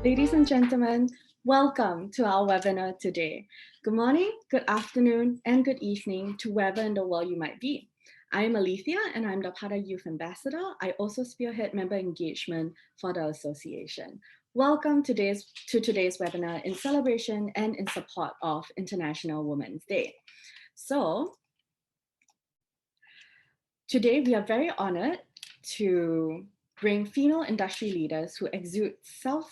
Ladies and gentlemen, welcome to our webinar today. Good morning, good afternoon, and good evening to wherever in the world you might be. I am Alethea and I'm the Pada Youth Ambassador. I also spearhead member engagement for the association. Welcome to today's webinar in celebration and in support of International Women's Day. So today we are very honored to bring female industry leaders who exude fierce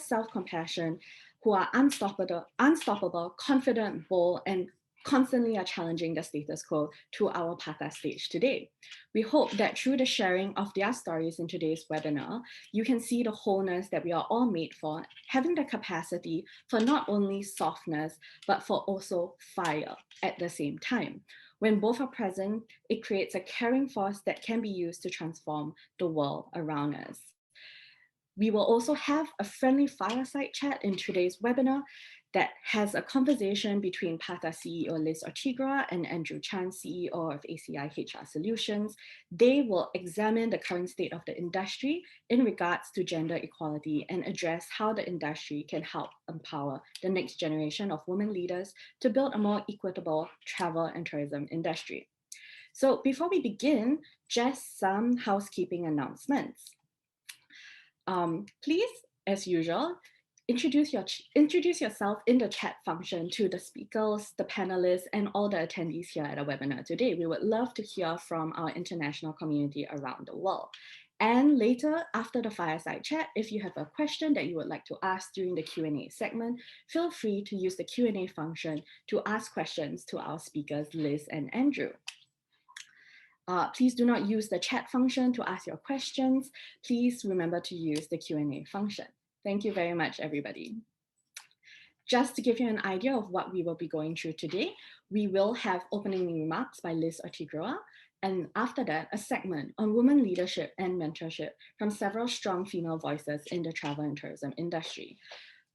self-compassion, who are unstoppable, confident, bold, and constantly are challenging the status quo to our Pata stage today. We hope that through the sharing of their stories in today's webinar, you can see the wholeness that we are all made for, having the capacity for not only softness, but for also fire at the same time. When both are present, it creates a caring force that can be used to transform the world around us. We will also have a friendly fireside chat in today's webinar that has a conversation between Pata CEO Liz Artigra and Andrew Chan, CEO of ACI HR Solutions. They will examine the current state of the industry in regards to gender equality and address how the industry can help empower the next generation of women leaders to build a more equitable travel and tourism industry. So before we begin, just some housekeeping announcements. Please, as usual, introduce yourself in the chat function to the speakers, the panelists, and all the attendees here at our webinar today. We would love to hear from our international community around the world. And later, after the fireside chat, if you have a question that you would like to ask during the Q&A segment, feel free to use the Q&A function to ask questions to our speakers, Liz and Andrew. Please do not use the chat function to ask your questions. Please remember to use the Q&A function. Thank you very much, everybody. Just to give you an idea of what we will be going through today, we will have opening remarks by Liz Artigra, and after that, a segment on women leadership and mentorship from several strong female voices in the travel and tourism industry.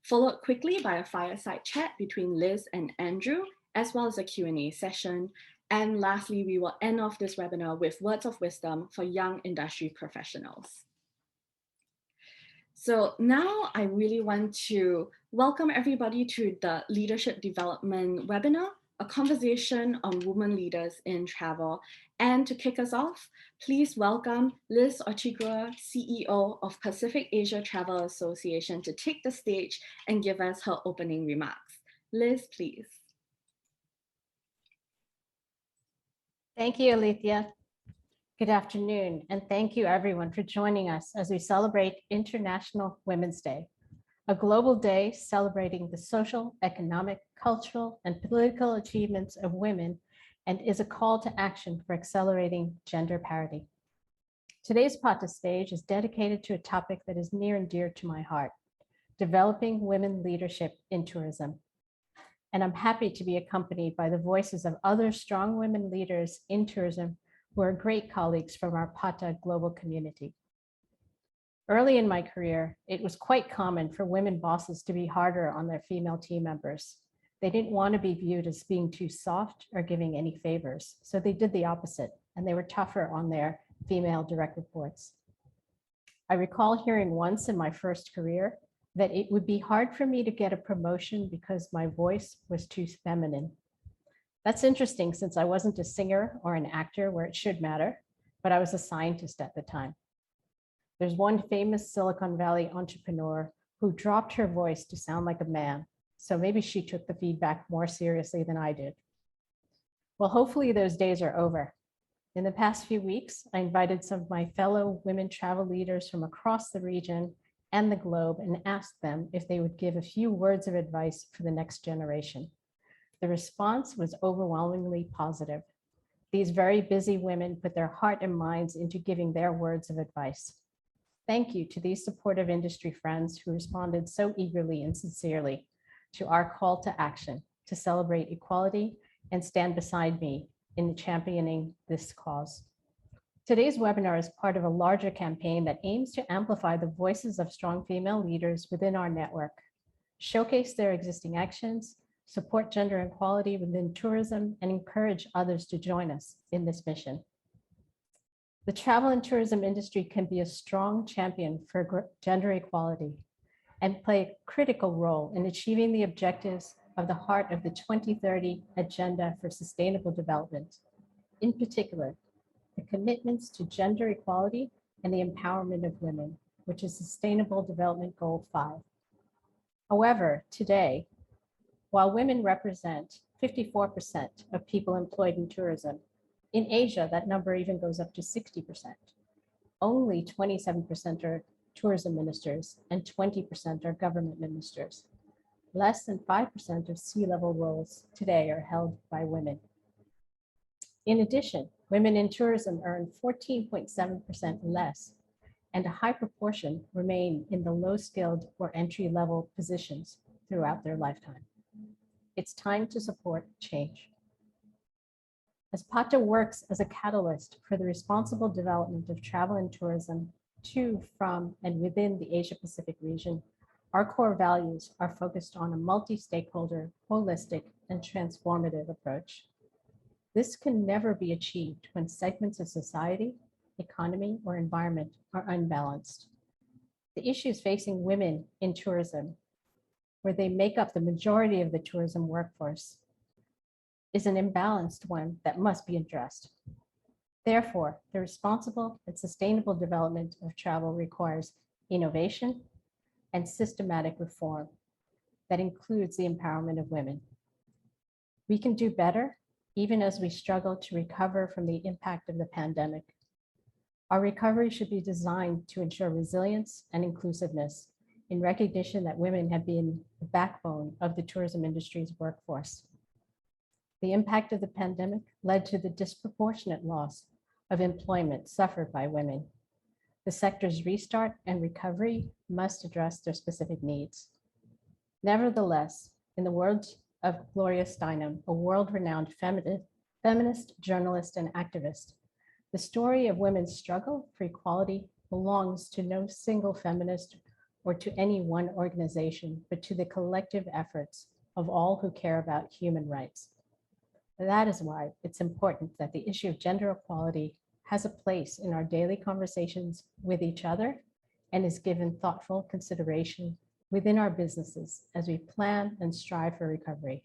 Followed quickly by a fireside chat between Liz and Andrew, as well as a Q&A session. And lastly, we will end off this webinar with words of wisdom for young industry professionals. So now I really want to welcome everybody to the Leadership Development webinar, a conversation on women leaders in travel. And to kick us off, please welcome Liz Artigra, CEO of Pacific Asia Travel Association, to take the stage and give us her opening remarks. Liz, please. Thank you, Alethea. Good afternoon, and thank you everyone for joining us as we celebrate International Women's Day, a global day celebrating the social, economic, cultural, and political achievements of women, and is a call to action for accelerating gender parity. Today's Pata stage is dedicated to a topic that is near and dear to my heart, developing women leadership in tourism. And I'm happy to be accompanied by the voices of other strong women leaders in tourism who are great colleagues from our Pata global community. Early in my career, it was quite common for women bosses to be harder on their female team members. They didn't want to be viewed as being too soft or giving any favors, so they did the opposite, and they were tougher on their female direct reports. I recall hearing once in my first career that it would be hard for me to get a promotion because my voice was too feminine. That's interesting since I wasn't a singer or an actor where it should matter, but I was a scientist at the time. There's one famous Silicon Valley entrepreneur who dropped her voice to sound like a man, so maybe she took the feedback more seriously than I did. Well, hopefully those days are over. In the past few weeks, I invited some of my fellow women travel leaders from across the region and the globe and asked them if they would give a few words of advice for the next generation. The response was overwhelmingly positive. These very busy women put their heart and minds into giving their words of advice. Thank you to these supportive industry friends who responded so eagerly and sincerely to our call to action to celebrate equality and stand beside me in championing this cause. Today's webinar is part of a larger campaign that aims to amplify the voices of strong female leaders within our network, showcase their existing actions, support gender equality within tourism, and encourage others to join us in this mission. The travel and tourism industry can be a strong champion for gender equality and play a critical role in achieving the objectives of the heart of the 2030 Agenda for Sustainable Development. In particular, the commitments to gender equality and the empowerment of women, which is Sustainable Development Goal 5. However, today, while women represent 54% of people employed in tourism, in Asia, that number even goes up to 60%. Only 27% are tourism ministers and 20% are government ministers. Less than 5% of C-level roles today are held by women. In addition, women in tourism earn 14.7% less, and a high proportion remain in the low-skilled or entry-level positions throughout their lifetime. It's time to support change. As PATA works as a catalyst for the responsible development of travel and tourism to, from, and within the Asia-Pacific region, our core values are focused on a multi-stakeholder, holistic, and transformative approach. This can never be achieved when segments of society, economy, or environment are unbalanced. The issues facing women in tourism, where they make up the majority of the tourism workforce, is an imbalanced one that must be addressed. Therefore, the responsible and sustainable development of travel requires innovation and systematic reform that includes the empowerment of women. We can do better, even as we struggle to recover from the impact of the pandemic. Our recovery should be designed to ensure resilience and inclusiveness in recognition that women have been the backbone of the tourism industry's workforce. The impact of the pandemic led to the disproportionate loss of employment suffered by women. The sector's restart and recovery must address their specific needs. Nevertheless, in the words of Gloria Steinem, a world-renowned feminist, journalist, and activist, the story of women's struggle for equality belongs to no single feminist or to any one organization, but to the collective efforts of all who care about human rights. That is why it's important that the issue of gender equality has a place in our daily conversations with each other and is given thoughtful consideration within our businesses as we plan and strive for recovery.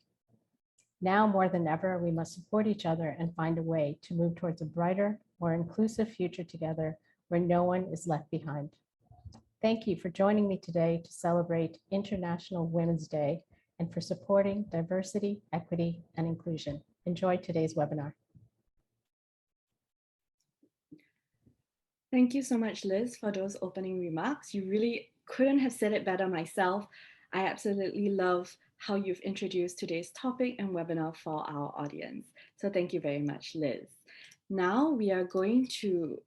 Now more than ever, we must support each other and find a way to move towards a brighter, more inclusive future together where no one is left behind. Thank you for joining me today to celebrate International Women's Day and for supporting diversity, equity, and inclusion. Enjoy today's webinar. Thank you so much, Liz, for those opening remarks. You really couldn't have said it better myself. I absolutely love how you've introduced today's topic and webinar for our audience. So thank you very much, Liz. Now we are going to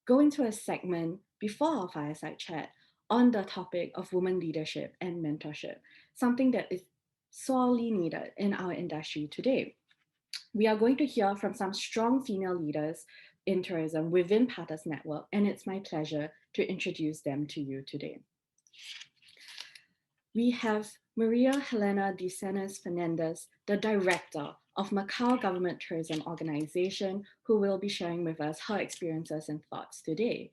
go into a segment before our fireside chat on the topic of women leadership and mentorship, something that is sorely needed in our industry today. We are going to hear from some strong female leaders in tourism within PATA's network, and it's my pleasure to introduce them to you today. We have Maria Helena Desennas Fernandez, the director of Macau Government Tourism Organization, who will be sharing with us her experiences and thoughts today.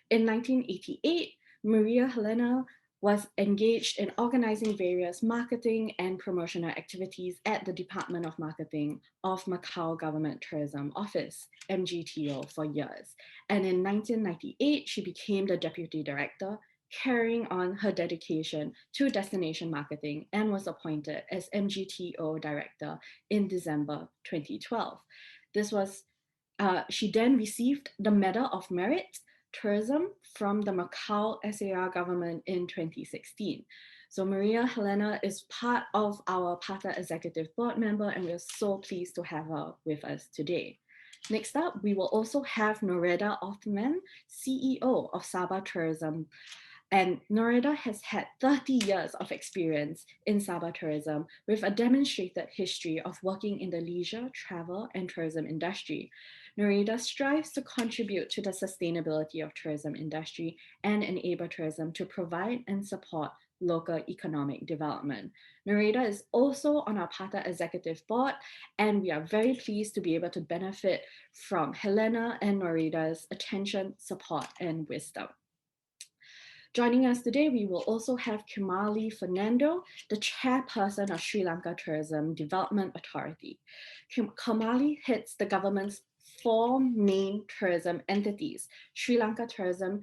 In 1988, Maria Helena was engaged in organizing various marketing and promotional activities at the Department of Marketing of Macau Government Tourism Office, MGTO, for years. And in 1998, she became the deputy director, carrying on her dedication to destination marketing, and was appointed as MGTO director in December 2012. She then received the Medal of Merit Tourism from the Macau SAR government in 2016. So Maria Helena is part of our PATA executive board member, and we're so pleased to have her with us today. Next up, we will also have Noreda Othman, CEO of Sabah Tourism. And Noreda has had 30 years of experience in Sabah tourism with a demonstrated history of working in the leisure, travel, and tourism industry. Noreda strives to contribute to the sustainability of tourism industry and enable tourism to provide and support local economic development. Nareda is also on our PATA executive board, and we are very pleased to be able to benefit from Helena and Nareda's attention, support, and wisdom. Joining us today, we will also have Kimali Fernando, the chairperson of Sri Lanka Tourism Development Authority. Kimali heads the government's 4 main tourism entities: Sri Lanka Tourism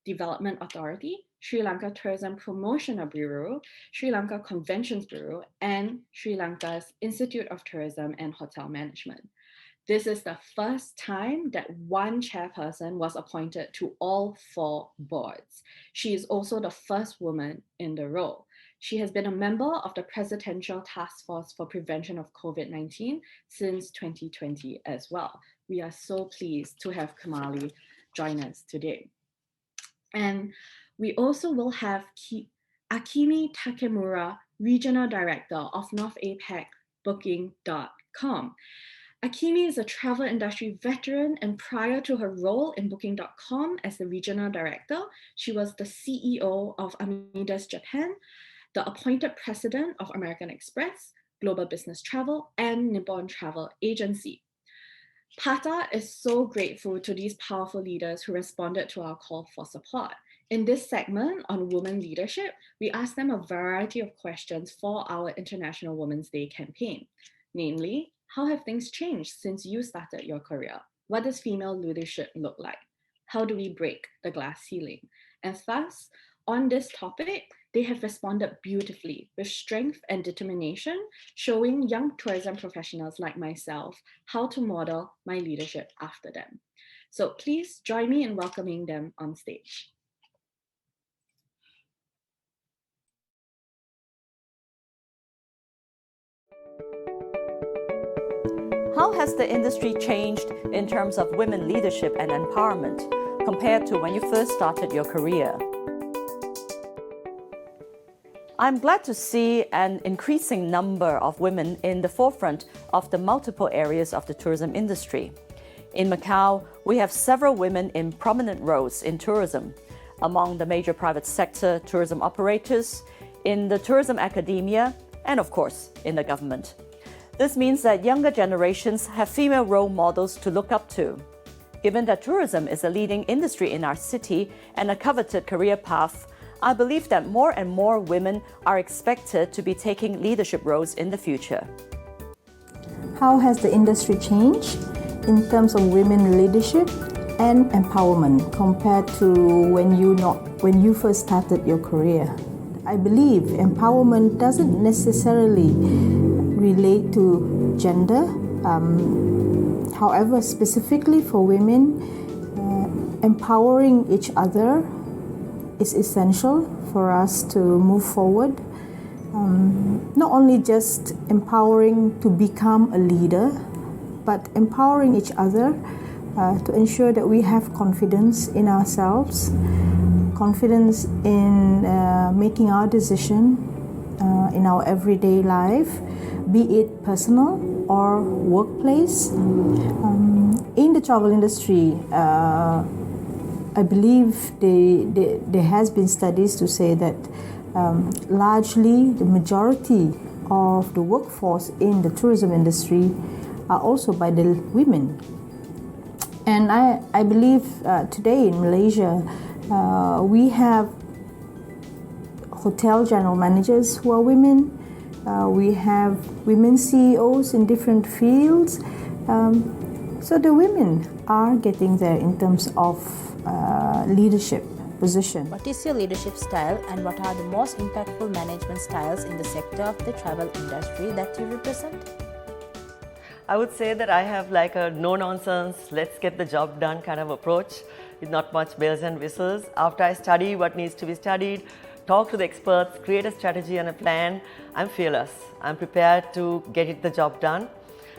Development Authority, Sri Lanka Tourism Promotional Bureau, Sri Lanka Conventions Bureau, and Sri Lanka's Institute of Tourism and Hotel Management. This is the first time that one chairperson was appointed to all 4 boards. She is also the first woman in the role. She has been a member of the Presidential Task Force for Prevention of COVID-19 since 2020 as well. We are so pleased to have Kimali join us today. And we also will have Akimi Takemura, Regional Director of North APAC Booking.com. Akimi is a travel industry veteran, and prior to her role in Booking.com as the regional director, she was the CEO of Amidas Japan, the appointed president of American Express, Global Business Travel, and Nippon Travel Agency. PATA is so grateful to these powerful leaders who responded to our call for support. In this segment on women leadership, we asked them a variety of questions for our International Women's Day campaign, namely, how have things changed since you started your career? What does female leadership look like? How do we break the glass ceiling? And thus, on this topic, they have responded beautifully with strength and determination, showing young tourism professionals like myself how to model my leadership after them. So please join me in welcoming them on stage. How has the industry changed in terms of women leadership and empowerment compared to when you first started your career? I'm glad to see an increasing number of women in the forefront of the multiple areas of the tourism industry. In Macau, we have several women in prominent roles in tourism, among the major private sector tourism operators, in the tourism academia, and of course, in the government. This means that younger generations have female role models to look up to. Given that tourism is a leading industry in our city and a coveted career path, I believe that more and more women are expected to be taking leadership roles in the future. How has the industry changed in terms of women leadership and empowerment compared to when you first started your career? I believe empowerment doesn't necessarily relate to gender. However, specifically for women, empowering each other is essential for us to move forward. Not only just empowering to become a leader, but empowering each other to ensure that we have confidence in ourselves, confidence in making our decision in our everyday life, be it personal or workplace. In the travel industry, I believe there has been studies to say that largely the majority of the workforce in the tourism industry are also by the women. And I believe today in Malaysia, we have hotel general managers who are women. We have women CEOs in different fields. So the women are getting there in terms of leadership position. What is your leadership style, and what are the most impactful management styles in the sector of the travel industry that you represent? I would say that I have like a no-nonsense, let's get the job done kind of approach with not much bells and whistles. After I study what needs to be studied, talk to the experts, create a strategy and a plan, I'm fearless. I'm prepared to get the job done.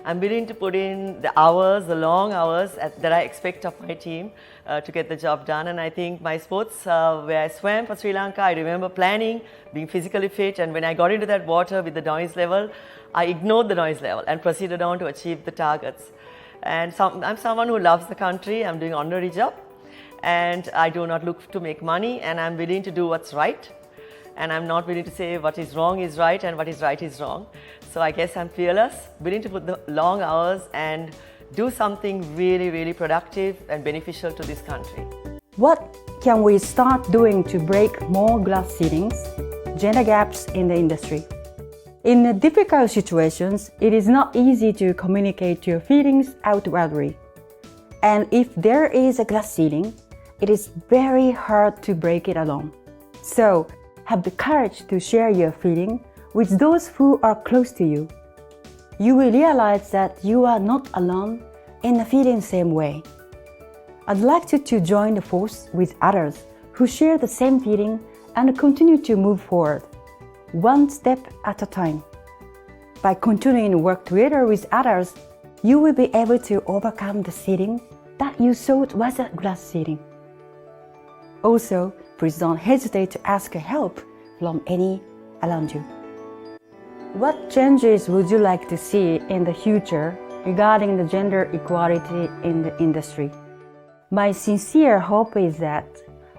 I'm willing to put in the hours, the long hours that I expect of my team to get the job done. And I think my sports, where I swam for Sri Lanka, I remember planning, being physically fit, and when I got into that water with the noise level, I ignored the noise level and proceeded on to achieve the targets. And I'm someone who loves the country. I'm doing an honorary job, and I do not look to make money, and I'm willing to do what's right. and I'm not willing to say what is wrong is right and what is right is wrong. So I guess I'm fearless, willing to put the long hours and do something really, really productive and beneficial to this country. What can we start doing to break more glass ceilings, gender gaps in the industry? In difficult situations, it is not easy to communicate your feelings outwardly. And if there is a glass ceiling, it is very hard to break it alone. So, have the courage to share your feeling with those who are close to you. You will realize that you are not alone in feeling the same way. I'd like you to join the force with others who share the same feeling and continue to move forward, one step at a time. By continuing to work together with others, you will be able to overcome the ceiling that you thought was a glass ceiling. Also, please don't hesitate to ask help from any around you. What changes would you like to see in the future regarding the gender equality in the industry? My sincere hope is that,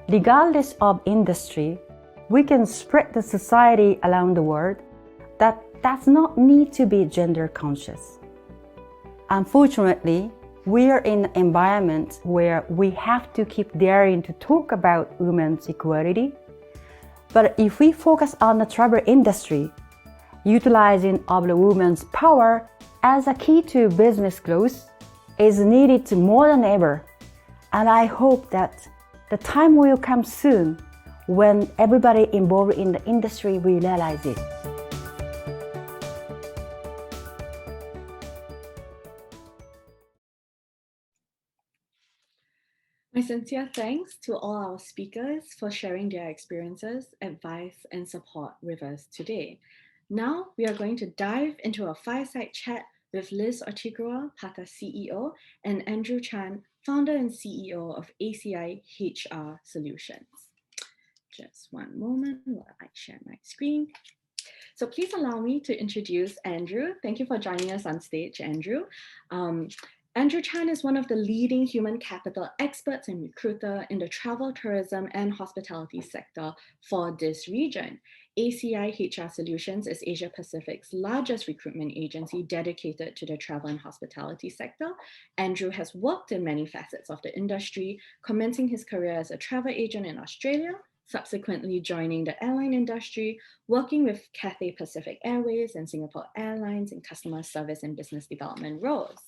regardless of industry, we can spread the society around the world that does not need to be gender conscious. Unfortunately, we are in an environment where we have to keep daring to talk about women's equality. But if we focus on the travel industry, utilizing of the women's power as a key to business growth is needed more than ever. And I hope that the time will come soon when everybody involved in the industry will realize it. My sincere thanks to all our speakers for sharing their experiences, advice, and support with us today. Now we are going to dive into a fireside chat with Liz Artigra, Pata CEO, and Andrew Chan, founder and CEO of ACI HR Solutions. Just one moment while I share my screen. So please allow me to introduce Andrew. Thank you for joining us on stage, Andrew. Andrew Chan is one of the leading human capital experts and recruiter in the travel, tourism, and hospitality sector for this region. ACI HR Solutions is Asia Pacific's largest recruitment agency dedicated to the travel and hospitality sector. Andrew has worked in many facets of the industry, commencing his career as a travel agent in Australia, subsequently joining the airline industry, working with Cathay Pacific Airways and Singapore Airlines in customer service and business development roles.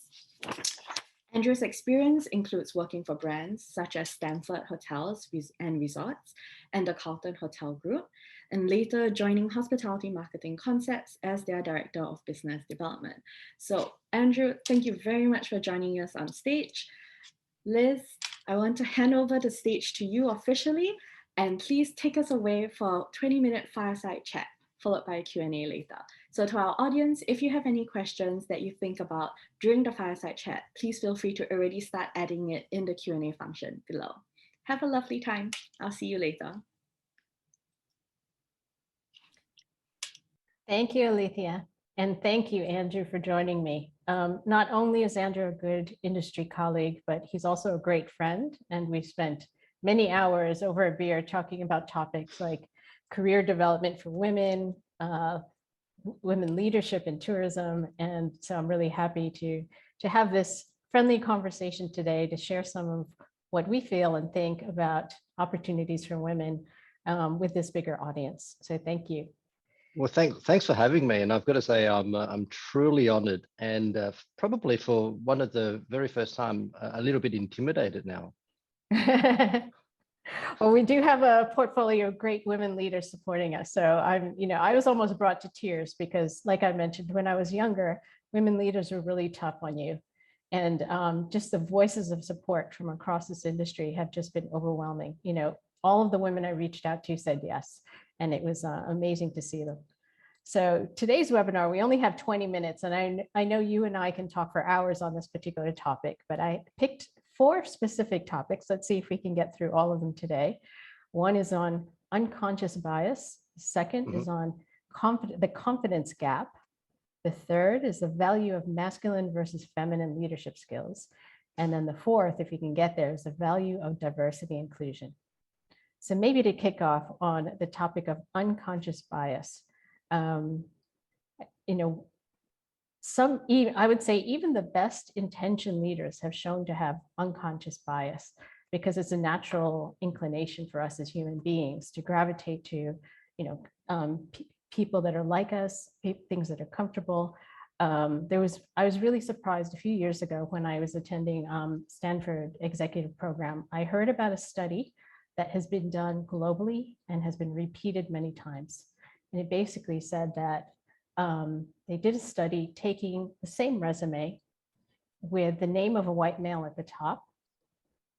Andrew's experience includes working for brands such as Stanford Hotels and Resorts and the Carlton Hotel Group, and later joining Hospitality Marketing Concepts as their Director of Business Development. So Andrew, thank you very much for joining us on stage. Liz, I want to hand over the stage to you officially, and please take us away for a 20-minute fireside chat, followed by a Q&A later. So to our audience, if you have any questions that you think about during the fireside chat, please feel free to already start adding it in the Q&A function below. Have a lovely time. I'll see you later. Thank you, Alethea. And thank you, Andrew, for joining me. Not only is Andrew a good industry colleague, but he's also a great friend. And we've spent many hours over a beer talking about topics like career development for women, women leadership in tourism. And so I'm really happy to have this friendly conversation today to share some of what we feel and think about opportunities for women with this bigger audience. So thank you. Well, thanks for having me. And I've got to say, I'm truly honored, and probably for one of the very first time, a little bit intimidated now. Well, we do have a portfolio of great women leaders supporting us. So I was almost brought to tears because, like I mentioned, when I was younger, women leaders were really tough on you. And just the voices of support from across this industry have just been overwhelming. All of the women I reached out to said yes, and it was amazing to see them. So today's webinar, we only have 20 minutes, and I know you and I can talk for hours on this particular topic, but I picked 4 specific topics. Let's see if we can get through all of them today. One is on unconscious bias. The second is on the confidence gap. The third is the value of masculine versus feminine leadership skills. And then the fourth, if you can get there, is the value of diversity inclusion. So maybe to kick off on the topic of unconscious bias, you know, I would say even the best intentioned leaders have shown to have unconscious bias, because it's a natural inclination for us as human beings to gravitate to, people that are like us, things that are comfortable. I was really surprised a few years ago when I was attending Stanford executive program. I heard about a study that has been done globally and has been repeated many times. And it basically said that they did a study taking the same resume with the name of a white male at the top,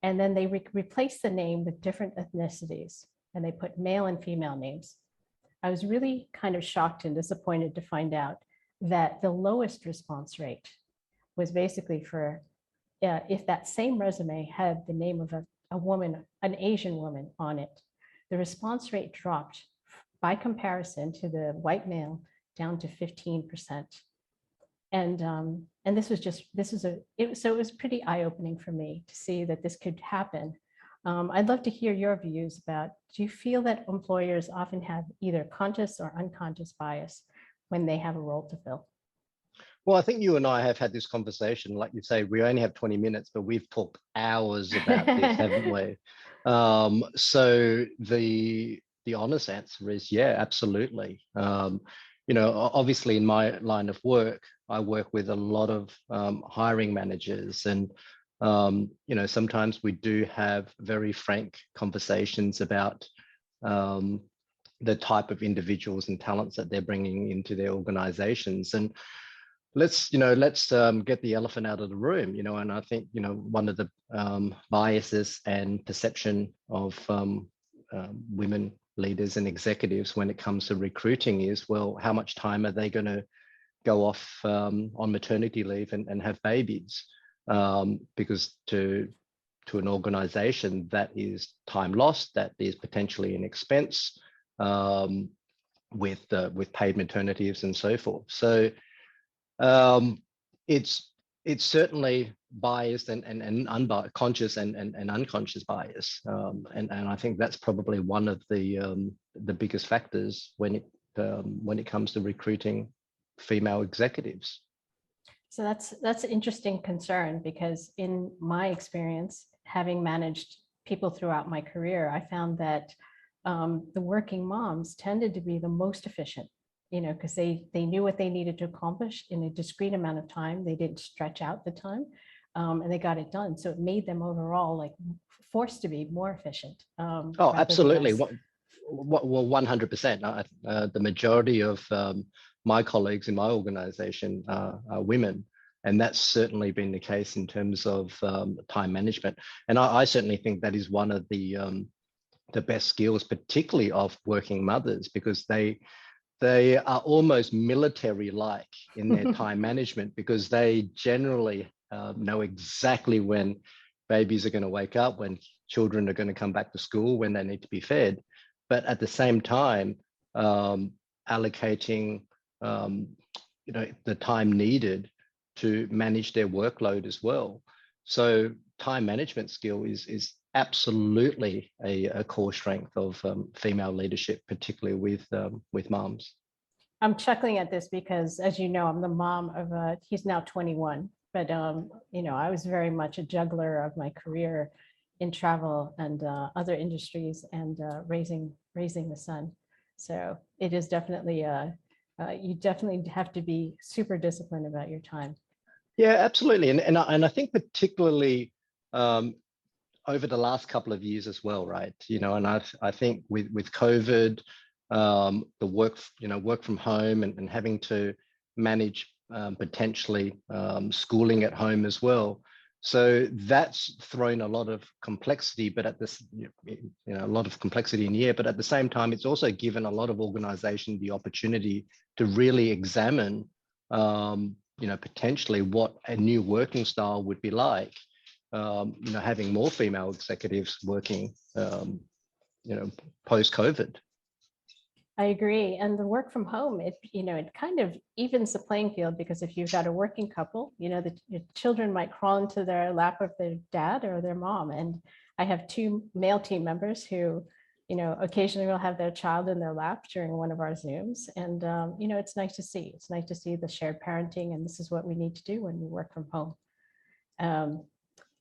and then they replaced the name with different ethnicities, and they put male and female names. I was really kind of shocked and disappointed to find out that the lowest response rate was basically for if that same resume had the name of a woman, an Asian woman on it, the response rate dropped by comparison to the white male down to 15%. And this was pretty eye-opening for me to see that this could happen. I'd love to hear your views about, do you feel that employers often have either conscious or unconscious bias when they have a role to fill? Well, I think you and I have had this conversation. Like you say, we only have 20 minutes, but we've talked hours about this, haven't we? So the honest answer is, yeah, absolutely. Obviously in my line of work, I work with a lot of hiring managers, and sometimes we do have very frank conversations about the type of individuals and talents that they're bringing into their organizations. And let's get the elephant out of the room, and I think, one of the biases and perception of women leaders and executives when it comes to recruiting is, well, how much time are they going to go off on maternity leave and have babies? Because to an organization, that is time lost, that is potentially an expense with paid maternity leaves and so forth. So it's certainly biased and conscious and unconscious bias, and I think that's probably one of the biggest factors when it comes to recruiting female executives. So that's an interesting concern, because in my experience, having managed people throughout my career, I found that the working moms tended to be the most efficient, because they knew what they needed to accomplish in a discrete amount of time. They didn't stretch out the time, and they got it done. So it made them overall like forced to be more efficient. Oh, absolutely. Well, 100%. The majority of my colleagues in my organization are women, and that's certainly been the case in terms of time management. And I certainly think that is one of the best skills, particularly of working mothers, because they are almost military-like in their time management, because they generally know exactly when babies are going to wake up, when children are going to come back to school, when they need to be fed, but at the same time allocating the time needed to manage their workload as well. So time management skill is absolutely a core strength of female leadership, particularly with moms. I'm chuckling at this because, as you know, I'm the mom of he's now 21, but I was very much a juggler of my career in travel and other industries, and raising the son. So it is definitely you definitely have to be super disciplined about your time. Yeah, absolutely, and I think particularly over the last couple of years as well, right? And I think with COVID, the work from home and having to manage potentially schooling at home as well. So that's thrown a lot of complexity, but at this, a lot of complexity in the air. But at the same time, it's also given a lot of organizations the opportunity to really examine, potentially what a new working style would be like. Having more female executives working, post-COVID. I agree. And the work from home, it kind of evens the playing field, because if you've got a working couple, your children might crawl into their lap of their dad or their mom. And I have two male team members who occasionally we'll have their child in their lap during one of our Zooms. And, it's nice to see. It's nice to see the shared parenting, and this is what we need to do when we work from home.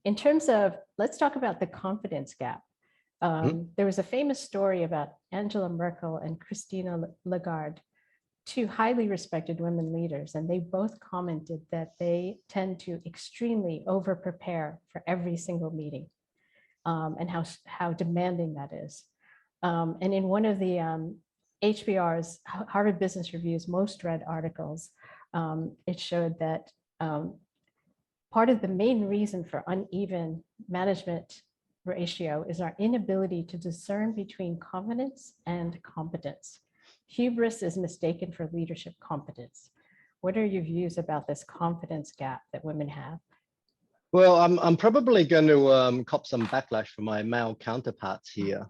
In terms of, let's talk about the confidence gap. There was a famous story about Angela Merkel and Christina Lagarde, two highly respected women leaders, and they both commented that they tend to extremely over-prepare for every single meeting, and how demanding that is. And in one of the HBR's, Harvard Business Review's most read articles, it showed that part of the main reason for uneven management ratio is our inability to discern between confidence and competence. Hubris is mistaken for leadership competence. What are your views about this confidence gap that women have? Well, I'm probably going to cop some backlash from my male counterparts here,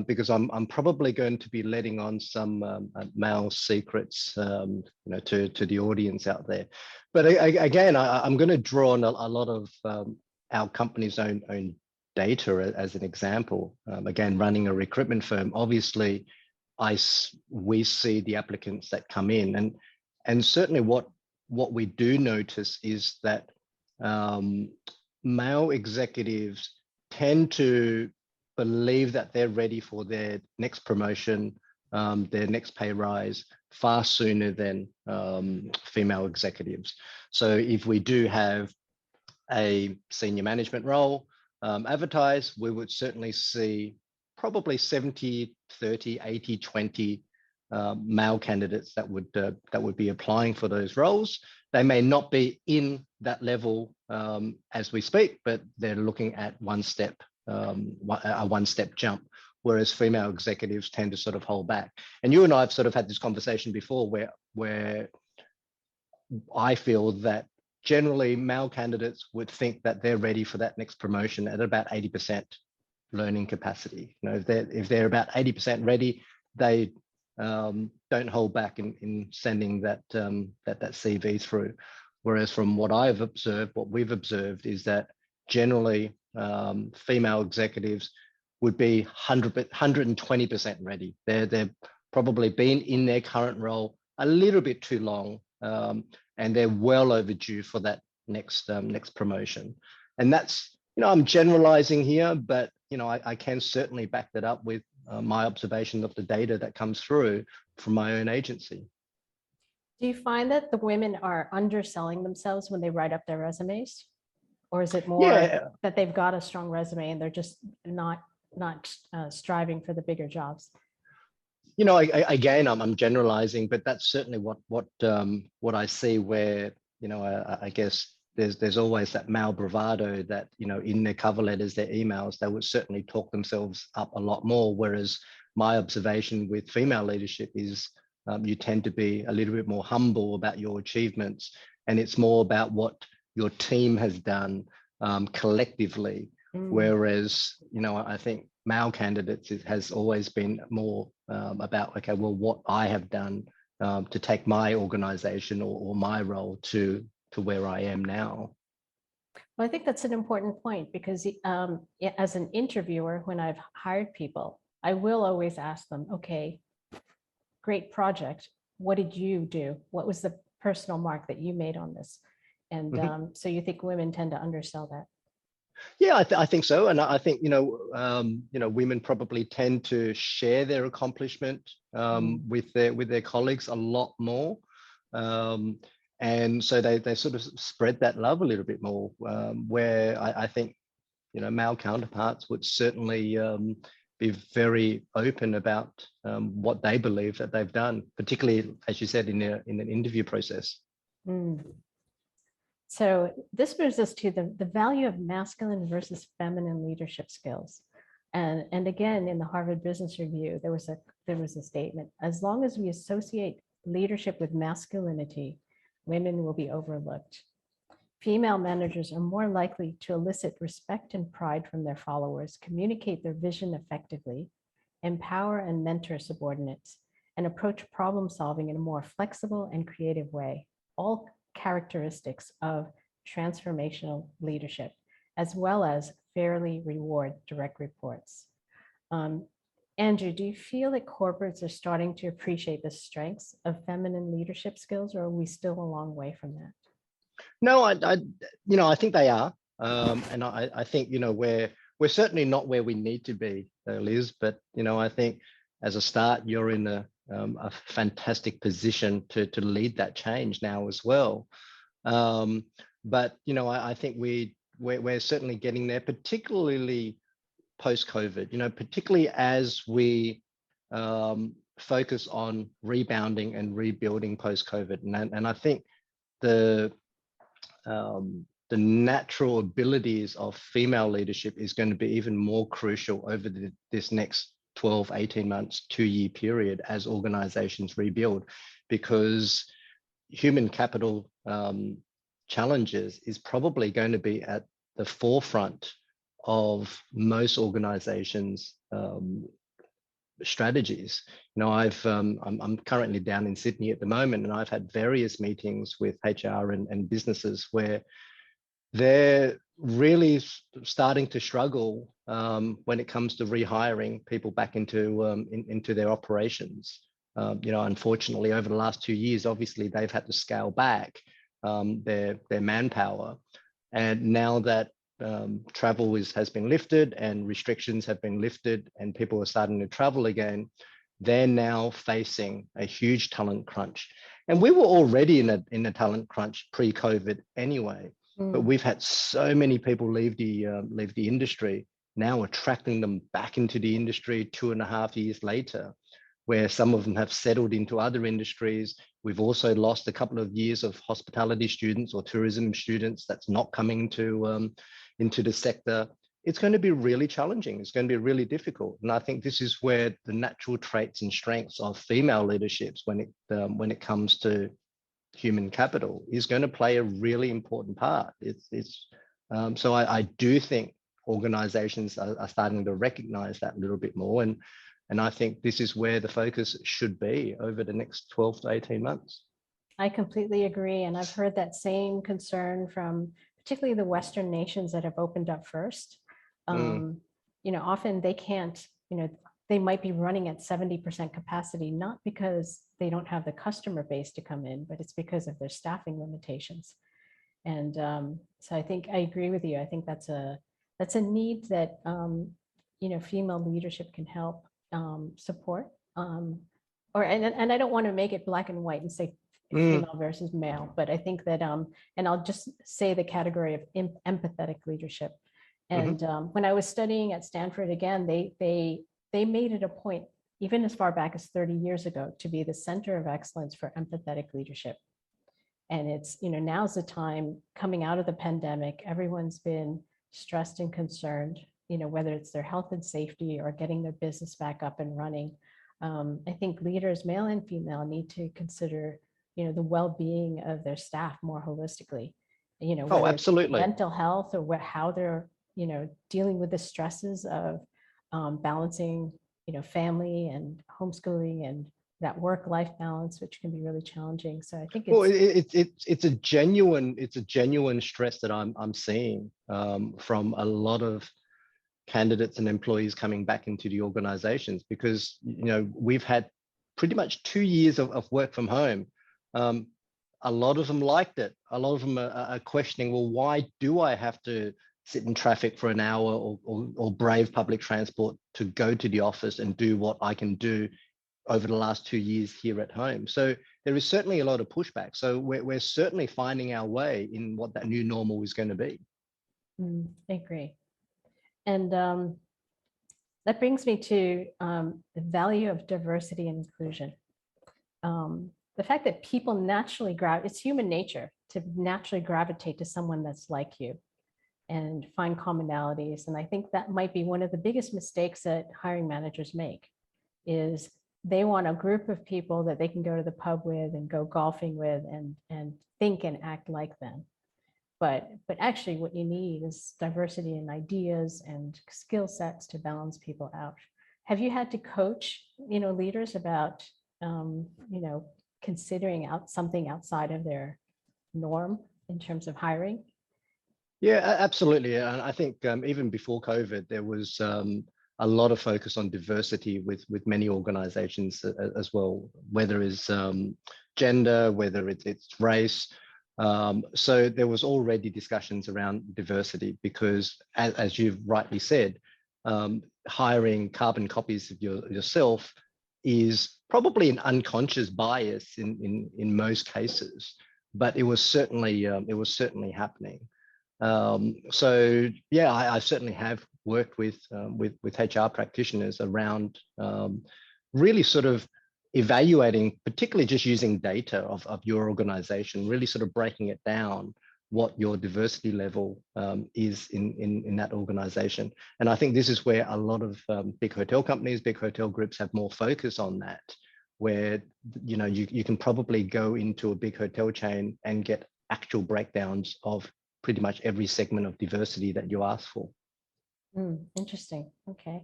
because I'm probably going to be letting on some male secrets, to the audience out there. But again, I'm going to draw on a lot of our company's own data as an example. Again, running a recruitment firm, obviously, we see the applicants that come in, and certainly what we do notice is that male executives tend to believe that they're ready for their next promotion, their next pay rise far sooner than female executives. So if we do have a senior management role advertised, we would certainly see probably 70, 30, 80, 20 male candidates that would be applying for those roles. They may not be in that level as we speak, but they're looking at a one-step jump, whereas female executives tend to sort of hold back. And you and I have sort of had this conversation before where I feel that generally male candidates would think that they're ready for that next promotion at about 80% learning capacity. If they're about 80% ready, they don't hold back in sending that CV through. Whereas from what we've observed is that generally female executives would be 120% ready. They're probably been in their current role a little bit too long, and they're well overdue for that next promotion. And that's, I'm generalizing here, but I can certainly back that up with my observation of the data that comes through from my own agency. Do you find that the women are underselling themselves when they write up their resumes? Or is it more that they've got a strong resume and they're just not striving for the bigger jobs? Again, I'm generalizing, but that's certainly what I see where, I guess there's always that male bravado that, in their cover letters, their emails, they would certainly talk themselves up a lot more. Whereas my observation with female leadership is you tend to be a little bit more humble about your achievements. And it's more about what your team has done collectively. Whereas, I think male candidates has always been more about, okay, well, what I have done to take my organization or my role to where I am now. Well, I think that's an important point because as an interviewer, when I've hired people, I will always ask them, okay, great project. What did you do? What was the personal mark that you made on this? And so you think women tend to undersell that? Yeah, I think so. And I think, women probably tend to share their accomplishment with their colleagues a lot more. And so they sort of spread that love a little bit more, where I think, male counterparts would certainly be very open about what they believe that they've done, particularly, as you said, in an interview process. So this brings us to the value of masculine versus feminine leadership skills. And again, in the Harvard Business Review, there was a statement: as long as we associate leadership with masculinity, women will be overlooked. Female managers are more likely to elicit respect and pride from their followers, communicate their vision effectively, empower and mentor subordinates, and approach problem solving in a more flexible and creative way. All characteristics of transformational leadership, as well as fairly reward direct reports. Andrew, do you feel that corporates are starting to appreciate the strengths of feminine leadership skills, or are we still a long way from that? No, I think they are, and I think we're certainly not where we need to be, Liz. But I think as a start, you're in a fantastic position to lead that change now as well. But I think we're certainly getting there, particularly post-COVID. Particularly as we focus on rebounding and rebuilding post-COVID, and I think the natural abilities of female leadership is going to be even more crucial over this next 12, 18 months, 2-year period as organizations rebuild, because human capital challenges is probably going to be at the forefront of most organizations' strategies. I'm currently down in Sydney at the moment, and I've had various meetings with HR and businesses where they're really starting to struggle when it comes to rehiring people back into their operations. Unfortunately, over the last 2 years, obviously they've had to scale back their manpower, and now that travel has been lifted and restrictions have been lifted and people are starting to travel again, they're now facing a huge talent crunch. And we were already in a talent crunch pre-COVID anyway, but we've had so many people leave the industry, now attracting them back into the industry 2.5 years later, where some of them have settled into other industries. We've also lost a couple of years of hospitality students or tourism students that's not coming into the sector. It's going to be really challenging. It's going to be really difficult. And I think this is where the natural traits and strengths of female leaderships when it comes to human capital is going to play a really important part. So I do think organizations are starting to recognize that a little bit more. And I think this is where the focus should be over the next 12 to 18 months. I completely agree. And I've heard that same concern from particularly the Western nations that have opened up first. Often they can't, they might be running at 70% capacity, not because they don't have the customer base to come in, but it's because of their staffing limitations. And so I think I agree with you. I think that's a need that, female leadership can help support. And I don't want to make it black and white and say female versus male, but I think that, and I'll just say the category of empathetic leadership. And when I was studying at Stanford, again, they made it a point, even as far back as 30 years ago, to be the center of excellence for empathetic leadership. And it's, now's the time coming out of the pandemic, everyone's been stressed and concerned, whether it's their health and safety or getting their business back up and running. I think leaders, male and female, need to consider, the well-being of their staff more holistically. Oh, absolutely. Mental health or how they're, dealing with the stresses of balancing, family and homeschooling and that work-life balance, which can be really challenging. So I think it's a genuine stress that I'm seeing from a lot of candidates and employees coming back into the organizations, because we've had pretty much 2 years of work from home. A lot of them liked it. A lot of them are questioning, well, why do I have to sit in traffic for an hour or brave public transport to go to the office and do what I can do over the last 2 years here at home? So there is certainly a lot of pushback. So we're certainly finding our way in what that new normal is going to be. I agree. And that brings me to the value of diversity and inclusion. The fact that people naturally it's human nature to naturally gravitate to someone that's like you and find commonalities. And I think that might be one of the biggest mistakes that hiring managers make, is they want a group of people that they can go to the pub with and go golfing with and think and act like them. But actually what you need is diversity in ideas and skill sets to balance people out. Have you had to coach, leaders about, considering something outside of their norm in terms of hiring? Yeah, absolutely. And I think even before COVID, there was a lot of focus on diversity with many organizations as well, whether it's gender, whether it's race. So there was already discussions around diversity because, as you've rightly said, hiring carbon copies of yourself is probably an unconscious bias in most cases, but it was certainly happening. So yeah, I certainly have worked with HR practitioners around really sort of evaluating, particularly just using data of your organization, really sort of breaking it down what your diversity level is in that organization. And I think this is where a lot of big hotel companies, big hotel groups have more focus on that, where you can probably go into a big hotel chain and get actual breakdowns of pretty much every segment of diversity that you ask for. Interesting. Okay.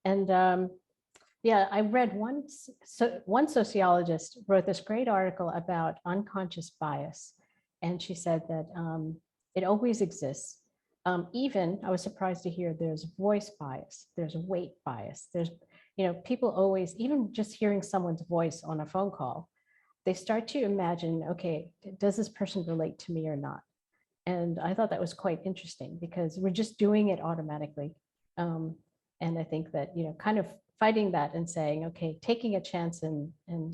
And yeah, I read one sociologist wrote this great article about unconscious bias. And she said that it always exists. Even, I was surprised to hear there's voice bias, there's weight bias, there's, people always, even just hearing someone's voice on a phone call, they start to imagine, okay, does this person relate to me or not? And I thought that was quite interesting because we're just doing it automatically. And I think that, kind of fighting that and saying, okay, taking a chance and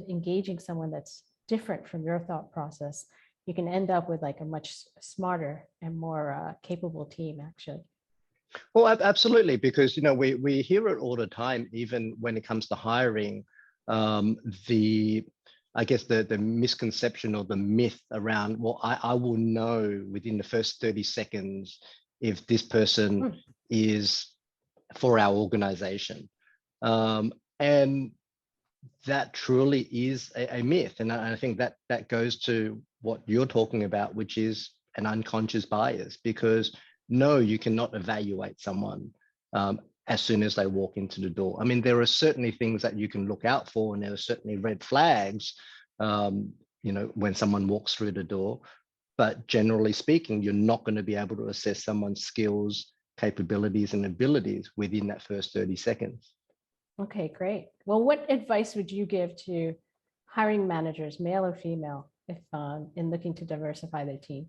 engaging someone that's different from your thought process, you can end up with like a much smarter and more capable team, actually. Well, absolutely, because we hear it all the time, even when it comes to hiring. I guess the misconception or the myth around, well, I will know within the first 30 seconds if this person is for our organization. And that truly is a myth. And I think that goes to what you're talking about, which is an unconscious bias, because no, you cannot evaluate someone as soon as they walk into the door. I mean, there are certainly things that you can look out for, and there are certainly red flags, when someone walks through the door. But generally speaking, you're not going to be able to assess someone's skills, capabilities, and abilities within that first 30 seconds. Okay, great. Well, what advice would you give to hiring managers, male or female, if in looking to diversify their team?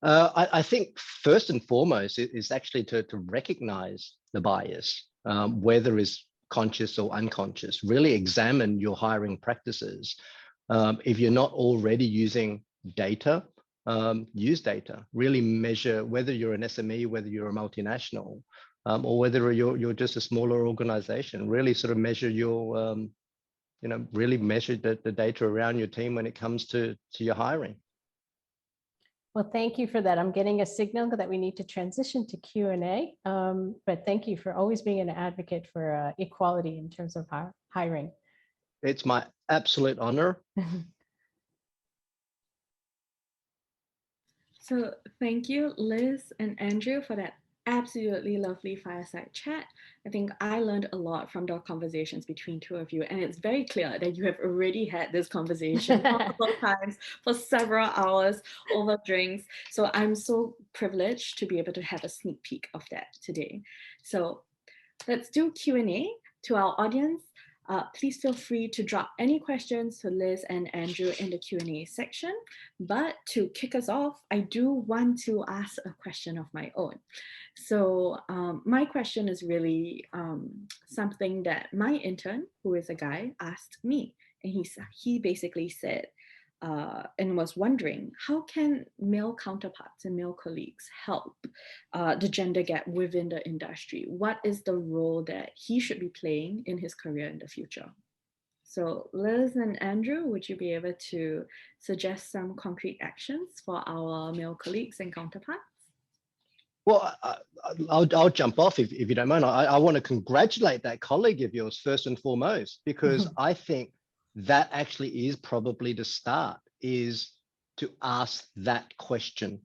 I think first and foremost is actually to recognize the bias, whether it's conscious or unconscious. Really examine your hiring practices. If you're not already using data, use data. Really measure whether you're an SME, whether you're a multinational, or whether you're just a smaller organization. Really sort of measure your, really measure the data around your team when it comes to your hiring. Well, thank you for that. I'm getting a signal that we need to transition to Q&A, but thank you for always being an advocate for equality in terms of hiring. It's my absolute honor. So thank you, Liz and Andrew, for that absolutely lovely fireside chat. I think I learned a lot from the conversations between two of you, and it's very clear that you have already had this conversation multiple times for several hours over drinks. So I'm so privileged to be able to have a sneak peek of that today. So let's do Q&A to our audience. Please feel free to drop any questions to Liz and Andrew in the Q&A section. But to kick us off, I do want to ask a question of my own. So my question is really something that my intern, who is a guy, asked me. And he basically said, and was wondering, how can male counterparts and male colleagues help the gender gap within the industry? What is the role that he should be playing in his career in the future? So Liz and Andrew, would you be able to suggest some concrete actions for our male colleagues and counterparts? Well, I'll jump off if you don't mind. I want to congratulate that colleague of yours first and foremost, because I think that actually is probably the start, is to ask that question.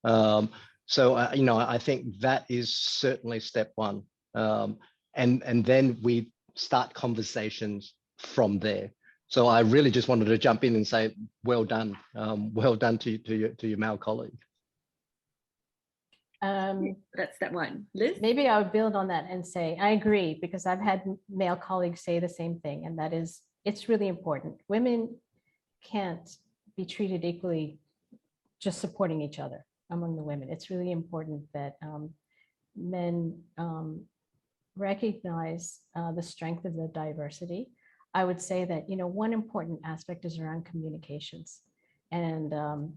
So I think that is certainly step one, and then we start conversations from there. So I really just wanted to jump in and say, well done to your male colleague. That's step one. Liz? Maybe I would build on that and say, I agree, because I've had male colleagues say the same thing, and that is, it's really important. Women can't be treated equally just supporting each other among the women. It's really important that men recognize the strength of the diversity. I would say that, you know, one important aspect is around communications. And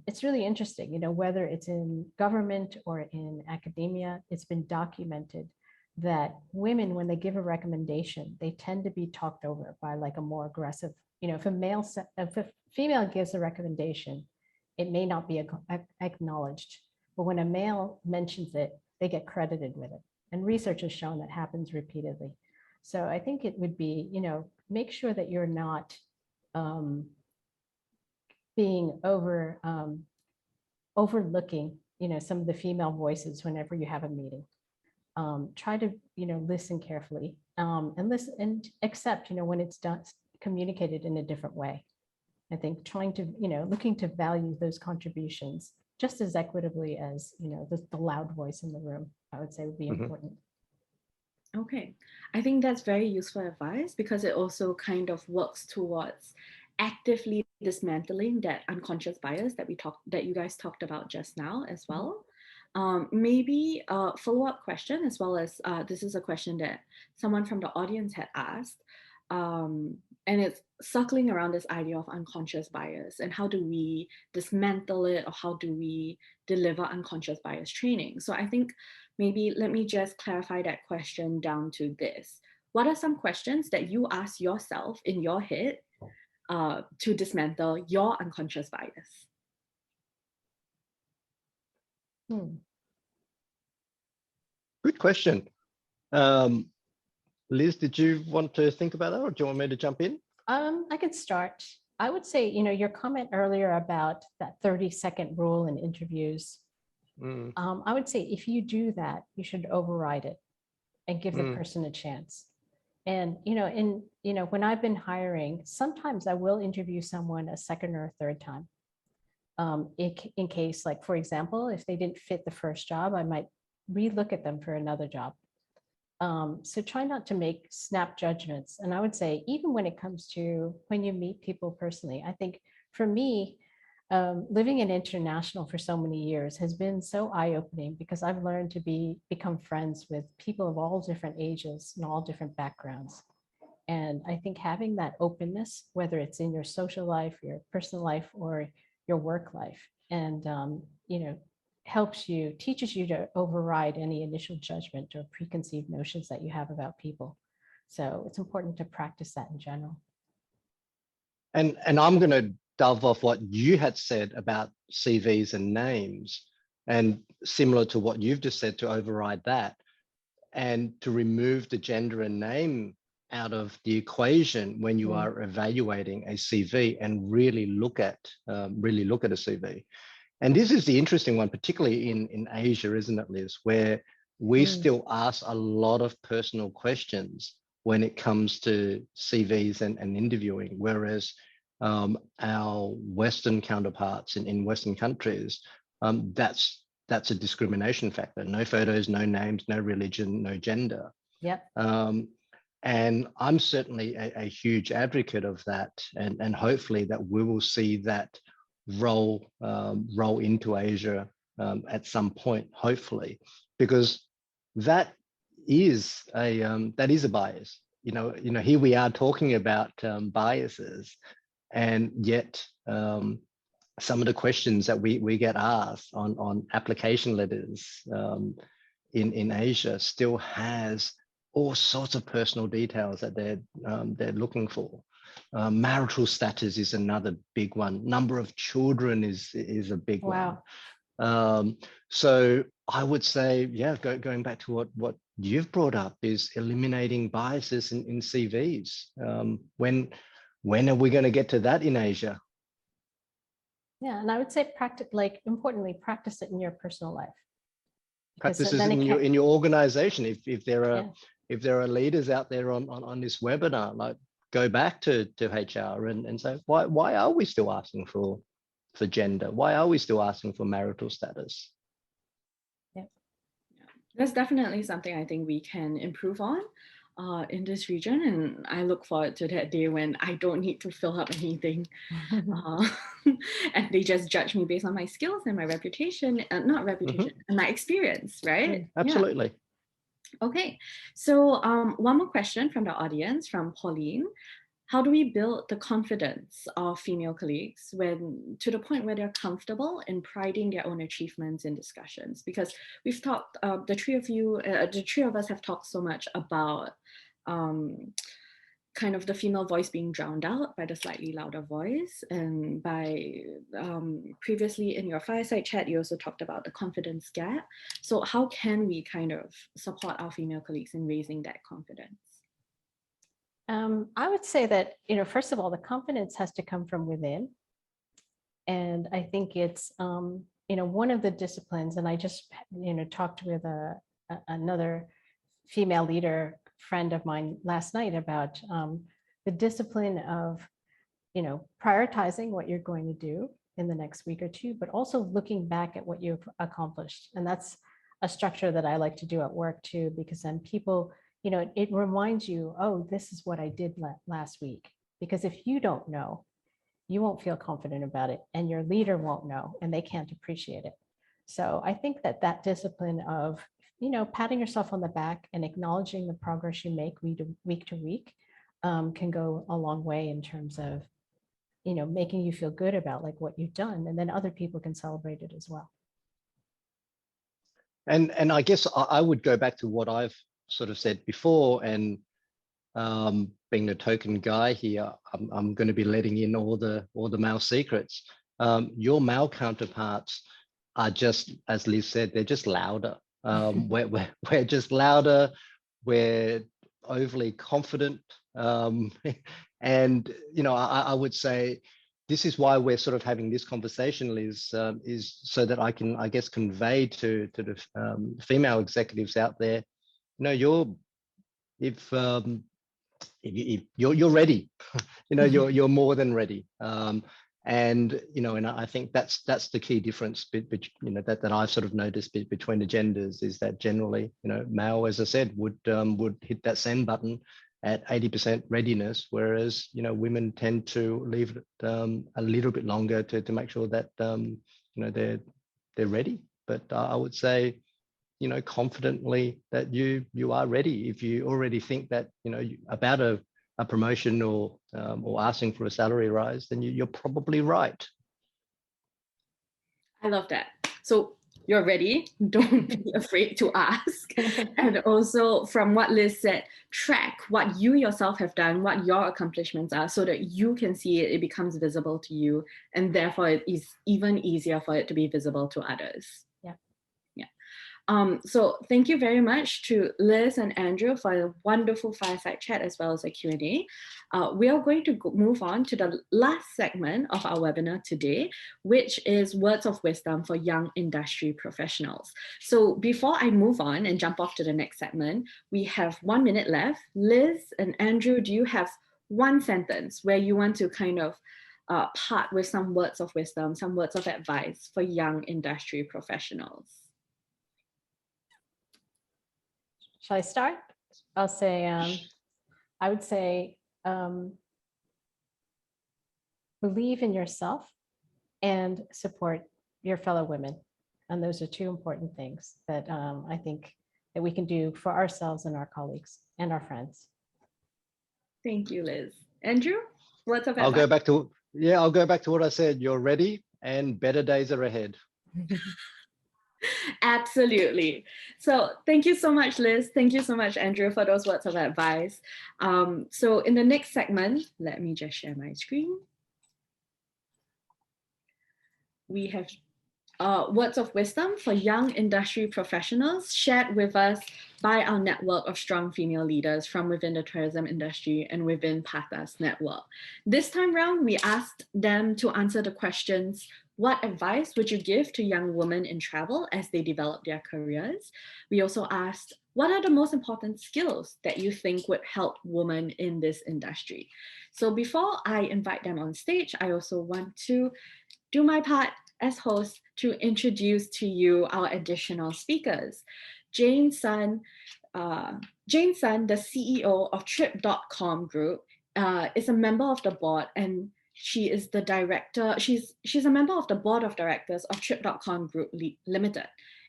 it's really interesting, you know, whether it's in government or in academia, it's been documented that women, when they give a recommendation, they tend to be talked over by like a more aggressive, you know, if a female gives a recommendation, it may not be acknowledged, but when a male mentions it, they get credited with it. And research has shown that happens repeatedly. So I think it would be, you know, make sure that you're not being overlooking, you know, some of the female voices whenever you have a meeting. Try to, you know, listen carefully and listen and accept, you know, when it's done, communicated in a different way. I think trying to, you know, looking to value those contributions just as equitably as, you know, the loud voice in the room, I would say would be important. Okay, I think that's very useful advice, because it also kind of works towards actively dismantling that unconscious bias that you guys talked about just now as well. Maybe a follow-up question, as well as this is a question that someone from the audience had asked, and it's circling around this idea of unconscious bias and how do we dismantle it, or how do we deliver unconscious bias training. So I think maybe let me just clarify that question down to this. What are some questions that you ask yourself in your head to dismantle your unconscious bias? Good question. Liz, did you want to think about that, or do you want me to jump in? I could start. I would say, you know, your comment earlier about that 30-second rule in interviews. I would say if you do that, you should override it and give the person a chance. And, you know, when I've been hiring, sometimes I will interview someone a second or a third time. In case, like, for example, if they didn't fit the first job, I might relook at them for another job. So try not to make snap judgments. And I would say, even when it comes to when you meet people personally, I think for me, living in international for so many years has been so eye-opening, because I've learned to become friends with people of all different ages and all different backgrounds. And I think having that openness, whether it's in your social life, your personal life, or your work life, and you know, teaches you to override any initial judgment or preconceived notions that you have about people. So it's important to practice that in general. And I'm going to delve off what you had said about CVs and names, and similar to what you've just said, to override that and to remove the gender and name out of the equation when you are evaluating a CV, and really look at a CV. And this is the interesting one, particularly in Asia, isn't it, Liz, where we still ask a lot of personal questions when it comes to CVs and interviewing, whereas our Western counterparts in Western countries, that's a discrimination factor. No photos, no names, no religion, no gender. Yep. And I'm certainly a huge advocate of that, and hopefully that we will see that roll into Asia at some point, hopefully, because that is a bias. You know, here we are talking about biases, and yet some of the questions that we get asked on application letters in Asia still has all sorts of personal details that they're looking for. Marital status is another big one. Number of children is a big one. So I would say, yeah, going back to what you've brought up, is eliminating biases in CVs. When are we going to get to that in Asia? Yeah, and I would say importantly, practice it in your personal life. Practice it in your organization. If there are leaders out there on this webinar, like, go back to HR and say, why are we still asking for gender? Why are we still asking for marital status? Yeah. That's definitely something I think we can improve on in this region. And I look forward to that day when I don't need to fill up anything. Uh, and they just judge me based on my skills and my reputation, not reputation, and my experience, right? Absolutely. Yeah. Okay. So one more question from the audience, from Pauline. How do we build the confidence of female colleagues when to the point where they're comfortable in priding their own achievements in discussions? Because we've talked, the three of us have talked so much about kind of the female voice being drowned out by the slightly louder voice. And by previously in your fireside chat, you also talked about the confidence gap. So how can we kind of support our female colleagues in raising that confidence? I would say that, first of all, the confidence has to come from within. And I think it's, one of the disciplines, and I just, talked with another female leader friend of mine last night about the discipline of, prioritizing what you're going to do in the next week or two, but also looking back at what you've accomplished. And that's a structure that I like to do at work too, because then people, it reminds you, oh, this is what I did last week. Because if you don't know, you won't feel confident about it, and your leader won't know, and they can't appreciate it. So I think that discipline of, patting yourself on the back and acknowledging the progress you make week to week can go a long way in terms of, making you feel good about like what you've done, and then other people can celebrate it as well. And I guess I would go back to what I've sort of said before, and being the token guy here, I'm going to be letting in all the male secrets. Your male counterparts are just, as Liz said, they're just louder. We're just louder. We're overly confident, and I would say this is why we're sort of having this conversation, Liz, is so that I can, I guess, convey to the female executives out there, you're ready, you're more than ready, and I think that's the key difference that I've sort of noticed between the genders, is that generally, male, as I said, would hit that send button at 80% readiness, whereas women tend to leave it a little bit longer to make sure that they're ready. But I would say, confidently that you are ready. If you already think that about a promotion or asking for a salary rise, then you're probably right. I love that. So you're ready. Don't be afraid to ask. And also, from what Liz said, track what you yourself have done, what your accomplishments are, so that you can see it, it becomes visible to you, and therefore it is even easier for it to be visible to others. So thank you very much to Liz and Andrew for a wonderful fireside chat, as well as a Q&A. We are going to move on to the last segment of our webinar today, which is words of wisdom for young industry professionals. So before I move on and jump off to the next segment, we have 1 minute left. Liz and Andrew, do you have one sentence where you want to kind of part with some words of wisdom, some words of advice for young industry professionals? Shall I start? I'll say, I would say, believe in yourself and support your fellow women. And those are two important things that I think that we can do for ourselves and our colleagues and our friends. Thank you, Liz. Andrew, what's up? I'll go back to what I said. You're ready, and better days are ahead. Absolutely. So thank you so much, Liz. Thank you so much, Andrew, for those words of advice. So in the next segment, let me just share my screen. We have words of wisdom for young industry professionals shared with us by our network of strong female leaders from within the tourism industry and within PATHA's network. This time round, we asked them to answer the questions: what advice would you give to young women in travel as they develop their careers? We also asked, what are the most important skills that you think would help women in this industry? So before I invite them on stage, I also want to do my part as host to introduce to you our additional speakers. Jane Sun, the CEO of Trip.com Group, is a member of the board, and she is the director. She's a member of the board of directors of Trip.com Group Limited.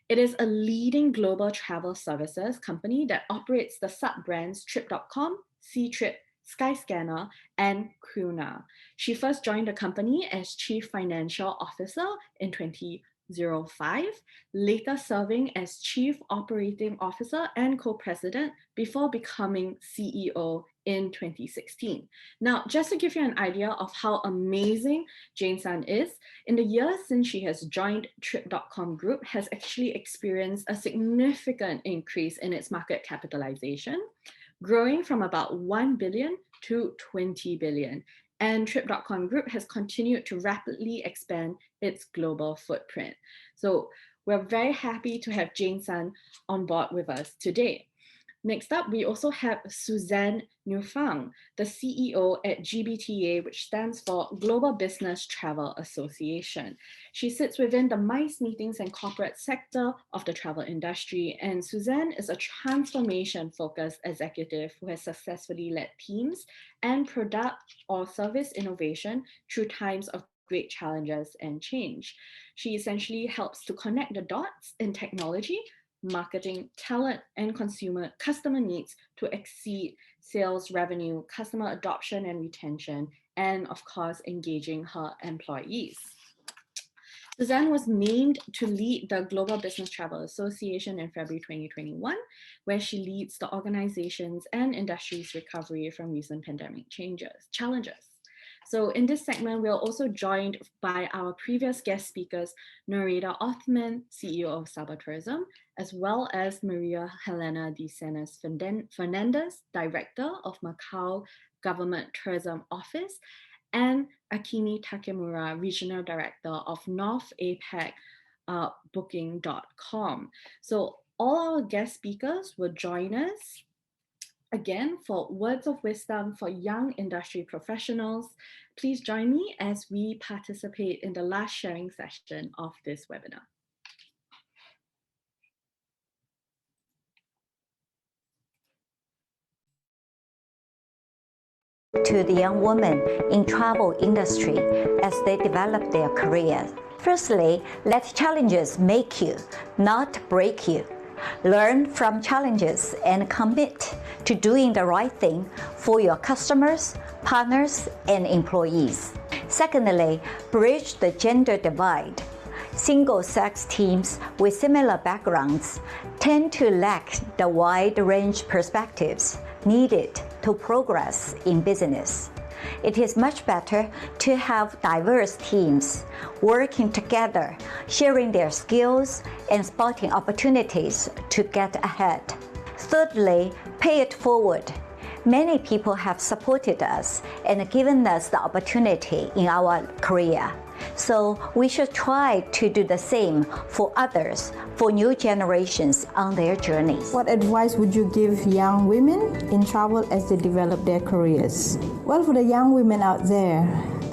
It is a leading global travel services company that operates the sub-brands Trip.com, Ctrip, Skyscanner, and Kuna. She first joined the company as Chief Financial Officer in 2005, later serving as Chief Operating Officer and Co-President before becoming CEO in 2016. Now, just to give you an idea of how amazing Jane Sun is, in the years since she has joined Trip.com Group has actually experienced a significant increase in its market capitalization, growing from about 1 billion to 20 billion. And Trip.com Group has continued to rapidly expand its global footprint. So we're very happy to have Jane Sun on board with us today. Next up, we also have Suzanne Nufang, the CEO at GBTA, which stands for Global Business Travel Association. She sits within the MICE meetings and corporate sector of the travel industry. And Suzanne is a transformation-focused executive who has successfully led teams and product or service innovation through times of great challenges and change. She essentially helps to connect the dots in technology, marketing, talent, and customer needs to exceed sales revenue, customer adoption and retention, and of course, engaging her employees. Suzanne was named to lead the Global Business Travel Association in February 2021, where she leads the organization's and industry's recovery from recent pandemic challenges. So in this segment, we are also joined by our previous guest speakers, Norita Othman, CEO of Sabah Tourism, as well as Maria Helena Desennas Fernandez, Director of Macau Government Tourism Office, and Akimi Takemura, Regional Director of North APAC Booking.com. So all our guest speakers will join us again for words of wisdom for young industry professionals. Please join me as we participate in the last sharing session of this webinar. To the young women in travel industry as they develop their careers. Firstly, let challenges make you, not break you. Learn from challenges and commit to doing the right thing for your customers, partners, and employees. Secondly, bridge the gender divide. Single-sex teams with similar backgrounds tend to lack the wide-range perspectives needed to progress in business. It is much better to have diverse teams working together, sharing their skills and spotting opportunities to get ahead. Thirdly, pay it forward. Many people have supported us and given us the opportunity in our career. So we should try to do the same for others, for new generations on their journeys. What advice would you give young women in travel as they develop their careers? Well, for the young women out there,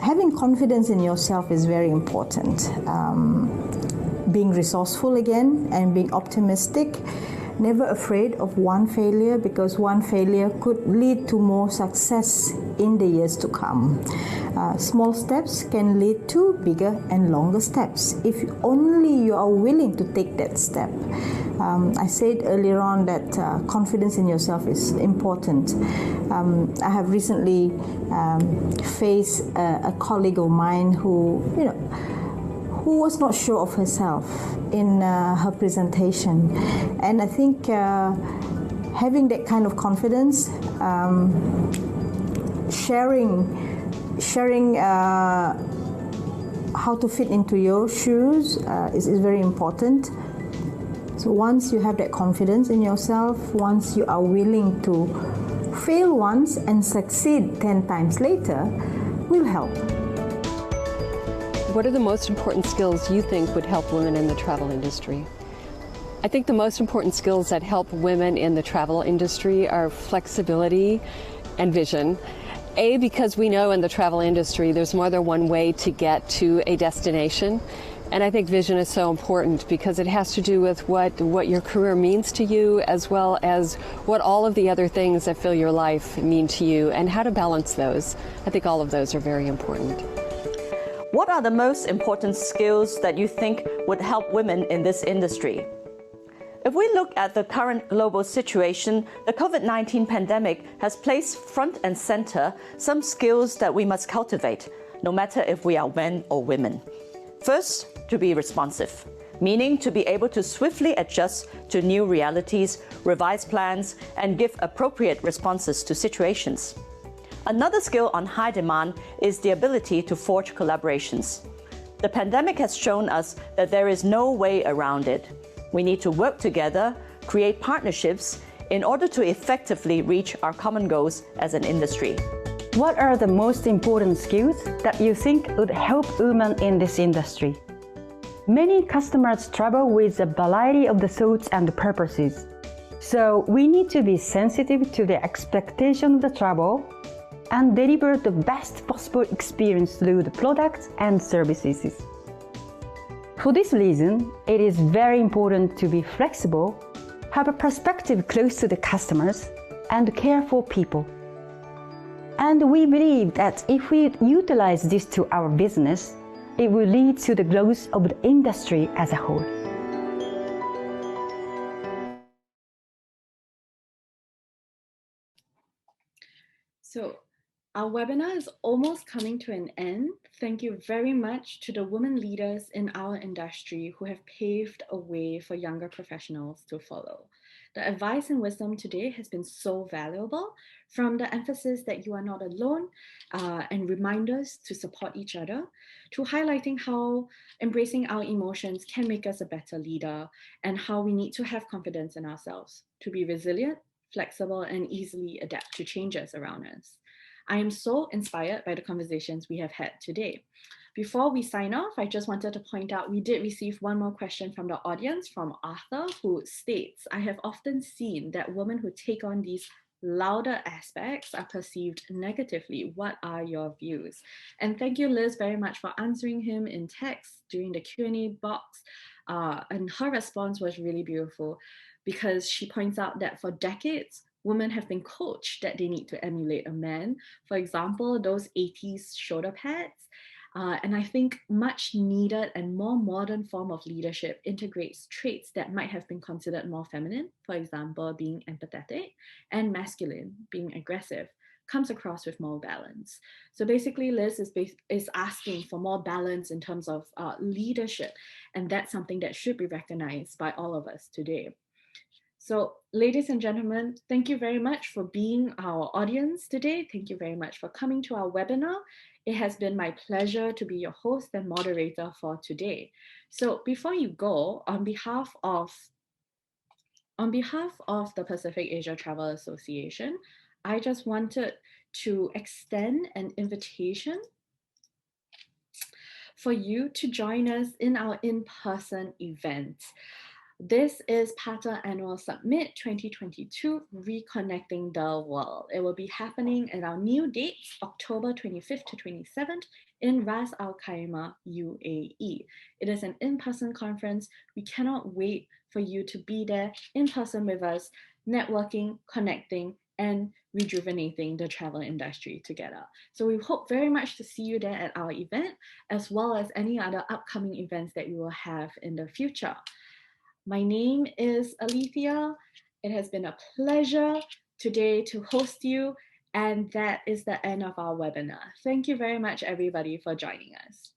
having confidence in yourself is very important. Being resourceful again and being optimistic. Never afraid of one failure, because one failure could lead to more success in the years to come. Small steps can lead to bigger and longer steps if only you are willing to take that step. I said earlier on that confidence in yourself is important. I have recently faced a colleague of mine who was not sure of herself in her presentation. And I think having that kind of confidence, sharing how to fit into your shoes is very important. So once you have that confidence in yourself, once you are willing to fail once and succeed 10 times later, will help. What are the most important skills you think would help women in the travel industry? I think the most important skills that help women in the travel industry are flexibility and vision. Because we know in the travel industry there's more than one way to get to a destination, And I think vision is so important because it has to do with what your career means to you, as well as what all of the other things that fill your life mean to you, and how to balance those. I think all of those are very important. What are the most important skills that you think would help women in this industry? If we look at the current global situation, the COVID-19 pandemic has placed front and center some skills that we must cultivate, no matter if we are men or women. First, to be responsive, meaning to be able to swiftly adjust to new realities, revise plans, and give appropriate responses to situations. Another skill on high demand is the ability to forge collaborations. The pandemic has shown us that there is no way around it. We need to work together, create partnerships in order to effectively reach our common goals as an industry. What are the most important skills that you think would help women in this industry? Many customers travel with a variety of the thoughts and purposes. So we need to be sensitive to the expectation of the travel and deliver the best possible experience through the products and services. For this reason, it is very important to be flexible, have a perspective close to the customers, and care for people. And we believe that if we utilize this to our business, it will lead to the growth of the industry as a whole. So our webinar is almost coming to an end. Thank you very much to the women leaders in our industry who have paved a way for younger professionals to follow. The advice and wisdom today has been so valuable, from the emphasis that you are not alone and reminders to support each other, to highlighting how embracing our emotions can make us a better leader and how we need to have confidence in ourselves to be resilient, flexible, and easily adapt to changes around us. I am so inspired by the conversations we have had today. Before we sign off, I just wanted to point out we did receive one more question from the audience from Arthur, who states, I have often seen that women who take on these louder aspects are perceived negatively. What are your views? And thank you, Liz, very much for answering him in text during the Q&A box. And her response was really beautiful because she points out that for decades, women have been coached that they need to emulate a man. For example, those 80s shoulder pads. And I think much needed and more modern form of leadership integrates traits that might have been considered more feminine, for example, being empathetic, and masculine, being aggressive, comes across with more balance. So basically, Liz is asking for more balance in terms of leadership, and that's something that should be recognized by all of us today. So ladies and gentlemen, thank you very much for being our audience today. Thank you very much for coming to our webinar. It has been my pleasure to be your host and moderator for today. So before you go, on behalf of the Pacific Asia Travel Association, I just wanted to extend an invitation for you to join us in our in-person event. This is PATA Annual Summit 2022, Reconnecting the World. It will be happening at our new dates, October 25th to 27th in Ras Al Khaimah, UAE. It is an in-person conference. We cannot wait for you to be there in person with us, networking, connecting, and rejuvenating the travel industry together. So we hope very much to see you there at our event, as well as any other upcoming events that we will have in the future. My name is Alethea. It has been a pleasure today to host you, and that is the end of our webinar. Thank you very much, everybody, for joining us.